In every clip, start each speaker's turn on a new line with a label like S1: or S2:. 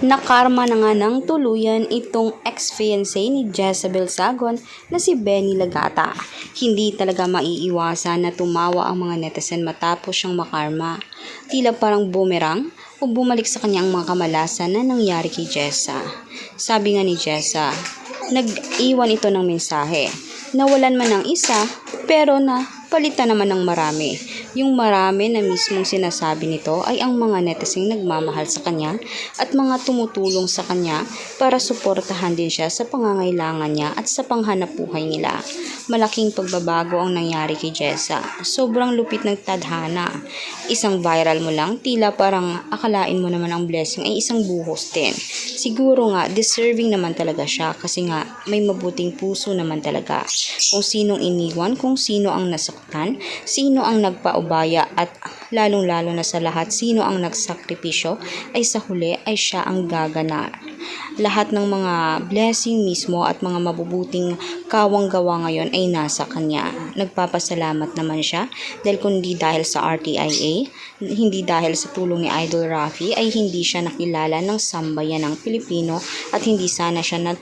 S1: Nakarma na nga ng tuluyan itong ex-fiancé ni Jezabel Sagon na si Benny Lagata. Hindi talaga maiiwasan na tumawa ang mga netizen matapos siyang makarma. Tila parang boomerang o bumalik sa kanyang mga kamalasan na nangyari kay Jessa. Sabi nga ni Jessa, nag-iwan ito ng mensahe. Nawalan man ng isa, pero na palitan naman ng marami. Yung marami na mismong sinasabi nito ay ang mga netizens nagmamahal sa kanya at mga tumutulong sa kanya para suportahan din siya sa pangangailangan niya at sa panghanapbuhay nila. Malaking pagbabago ang nangyari kay Jessa. Sobrang lupit ng tadhana. Isang viral mo lang, tila parang akalain mo naman ang blessing ay isang buhos din. Siguro nga, deserving naman talaga siya kasi nga may mabuting puso naman talaga. Kung sinong iniwan, kung sino ang nasaktan, sino ang nagpaubaya at lalong-lalo na sa lahat, sino ang nagsakripisyo ay sa huli ay siya ang gagana. Lahat ng mga blessing mismo at mga mabubuting kawang-gawa ngayon ay nasa kanya. Nagpapasalamat naman siya dahil kundi dahil sa RTIA, hindi dahil sa tulong ni Idol Rafi ay hindi siya nakilala ng sambayan ng Pilipino at hindi sana siya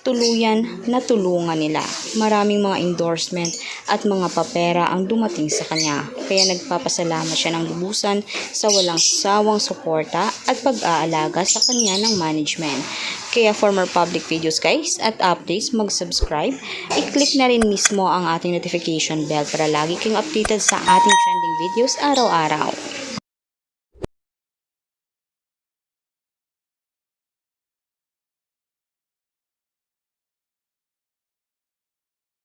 S1: tuluyan na tulungan nila. Maraming mga endorsement at mga papera ang dumating sa kanya. Kaya nagpapasalamat siya ng lubusan sa walang sawang suporta at pag-aalaga sa kanya ng management. Kaya for more public videos guys at updates, mag-subscribe. I-click na rin mismo ang ating notification bell para lagi kayong updated sa ating trending videos araw-araw.